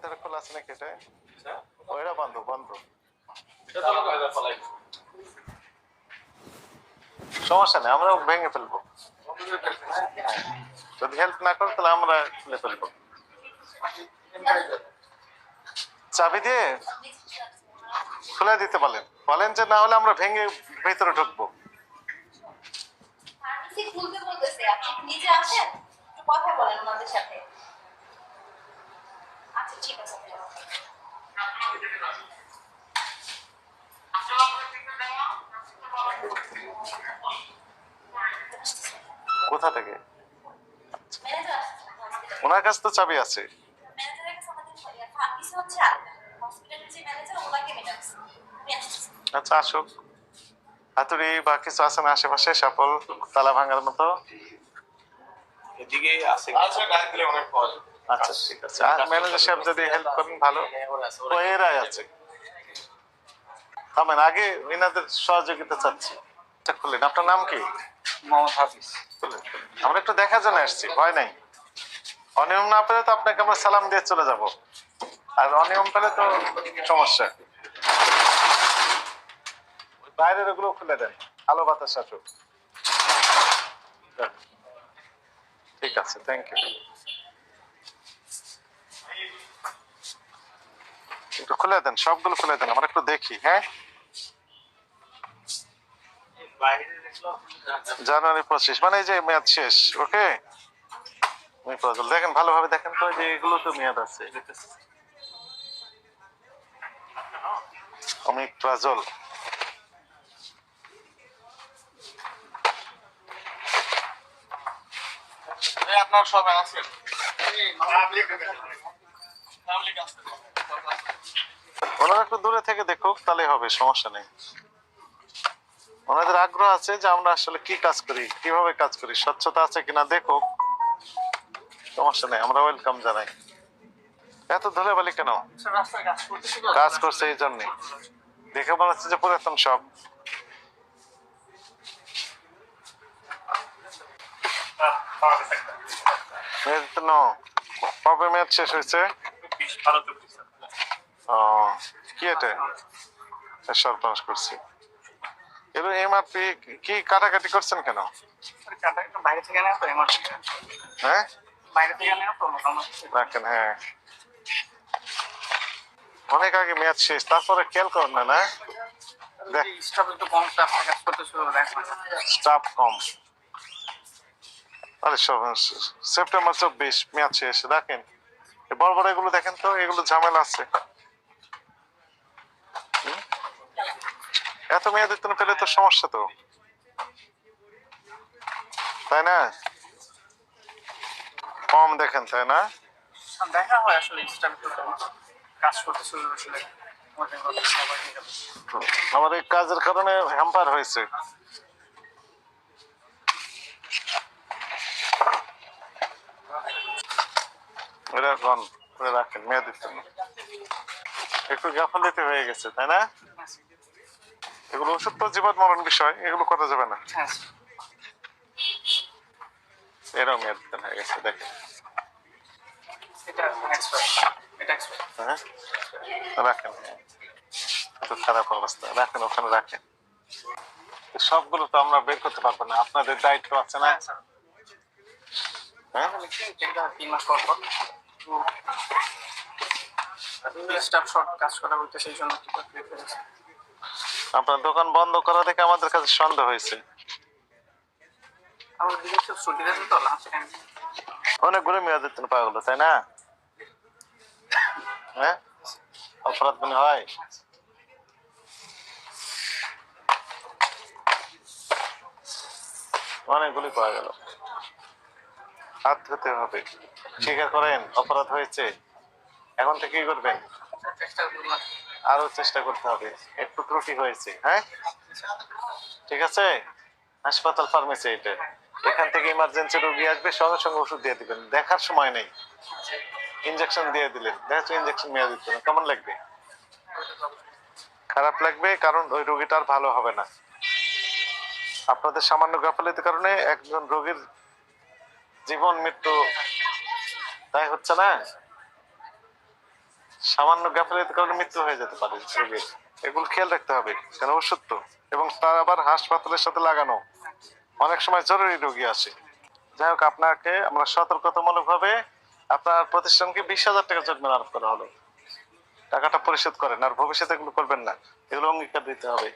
ভিতরে খোলা আছে নাকি এটা? ওইটা বন্ধ বন্ধ। সমস্যা নেই, আমরা ভেঙে ফেলবো। যদি হেল্প না করে তাহলে আমরা খুলে ফেলবো। চাবি দিয়ে খুলে দিতে বলেন, বলেন যে না হলে আমরা ভেঙে ভেতরে ঢুকবো। খুলতে বলতেছে, আপনি নিজে আসেন, একটু কথা বলেন আমাদের সাথে। আচ্ছা ঠিক আছে। কোথা থেকে? ওনার কাছে তো চাবি আছে। আচ্ছা আসুক। হাতুড়ি বা কিছু আছে না আশেপাশে সাপল তালা ভাঙার মতো? এদিকে আছে, অনেক পর। আচ্ছা ঠিক আছে, আর ম্যানেজার সাহেব যদি হেল্প করেন ভালো। তো এরাই আছে। থামেন, আগে এনাদের সহযোগিতা চাচ্ছি। খুললেন, আপনার নাম কি? মোহাম্মদ হাফিজ। আমরা একটু দেখার জন্য আসছি, ভয় নাই। অনিয়ম না পেলে তো আপনাকে আমরা সালাম দিয়ে চলে যাব, আর অনিয়ম পেলে তো সমস্যা। বাইরের ওগুলো খুলে দেন, আলো বাতাস আসুক। ঠিক আছে, থ্যাংক ইউ। একটু খুলে দেন, সবগুলো খুলে দেন, আমরা একটু দেখি। হ্যাঁ, জানুয়ারি 25 মানে এই যে মেয়াদ শেষ। ওকে, দেখেন ভালোভাবে দেখেন তো, যে এগুলো তো মেয়াদ আছে। অমিপ্রাজল। আপনার সব আছে। ওনারা একটু দূরে থেকে দেখুক, তাহলে হবে, সমস্যা নেই। ওনাদের আগ্রহ আছে যে আমরা আসলে কি কাজ করি, কিভাবে কাজ করি, স্বচ্ছতা আছে কিনা দেখুক, সমস্যা নেই, আমরা ওয়েলকাম জানাই। এত ধুলাবালি কেন? কাজ করছে এই জন্য, দেখে মনে হচ্ছে যে পুরাতন সব। কবে মেয়াদ শেষ হয়েছে? ও, কি এটা সর্বনাশ করছি। এবার এমআরপি কি কাটাকাটি করছেন কেন? বাইরে থেকে নেওয়া তো এমআরপি। হ্যাঁ, বাইরে থেকে নেওয়া তো রাখেন। হ্যাঁ, অনেক আগে মেয়াদ শেষ, তারপরে খেয়াল করেন না। না, স্টাফ একটু কম, স্টাফ কাজ করতে শুরু করে। স্টাফ কম, আরে সেপ্টেম্বর 24 মেয়াদ শেষ, রাখেন। বড় বড় এগুলো দেখেন তো, এগুলো ঝামেলা আছে। এত মেয়াদের জন্য পেলে তো সমস্যা তো, তাই না? কম দেখেন, তাই না? দেখা হয় আসলে স্টাফ কাজ করতে শুরু করে। আমার এই কাজের কারণে হ্যাম্পার হয়েছে। রাখেন, মেয়াদের জন্য একটু গাফালিতে হয়ে গেছে, তাই না? এগুলো ওষুধ তো জীবন মরণ বিষয়, এগুলো করা যাবে না। এরাও মেয়াদ হয়ে গেছে, দেখেন। হ্যাঁ, রাখেন, এত খারাপ অবস্থা, রাখেন, ওখানে রাখেন। সবগুলো তো আমরা বের করতে পারবো না, আপনাদের দায়িত্ব আছে না? হ্যাঁ, 3 মাস পর পর স্টাফ শর্ট কাজ করা হইতে, সেই জন্য আপনার দোকান বন্ধ করা দেখে আমাদের কাছে সন্দেহ হয়েছে। আমাদের দিকে ছুটি আছে তো, লাস্ট টাইম অনেকগুলো মেয়াদের জন্য পাওয়া গেলো, তাই না? হ্যাঁ, অপরাধ মনে হয়। অনেকগুলি পাওয়া গেল, হাত ধুতে হবে। স্বীকার করেন অপরাধ হয়েছে, এখন থেকে কি করবেন? আরো চেষ্টা করতে হবে, একটু ত্রুটি হয়েছে। হ্যাঁ, ঠিক আছে। হাসপাতাল ফার্মেসি এটা, এখান থেকে ইমার্জেন্সি রোগী আসবে, সঙ্গে সঙ্গে ওষুধ দিয়ে দিবেন, দেখার সময় নেই। ইনজেকশন দিয়ে দিলেন, দেখা ইনজেকশন মেয়াদ দিতে না, কেমন লাগবে? খারাপ লাগবে, কারণ ওই রোগীটা আর ভালো হবে না। আপনাদের সামান্য গাফিলতির কারণে একজন রোগীর জীবন মৃত্যু তাই হচ্ছে না। সামান্য গাফিলতির কারণে মৃত্যু হয়ে যেতে পারে রোগীর। এগুলো খেয়াল রাখতে হবে, কেন ওষুধ তো, এবং তার আবার হাসপাতালের সাথে লাগানো, অনেক সময় জরুরি রোগী আসে। যাই হোক, আপনাকে আমরা সতর্কতামূলক ভাবে আপনার প্রতিষ্ঠানকে 20,000 টাকা জরিমানা আরোপ করা হলো। টাকাটা পরিশোধ করেন, আর ভবিষ্যতে এগুলো করবেন না, এগুলো অঙ্গীকার দিতে হবে।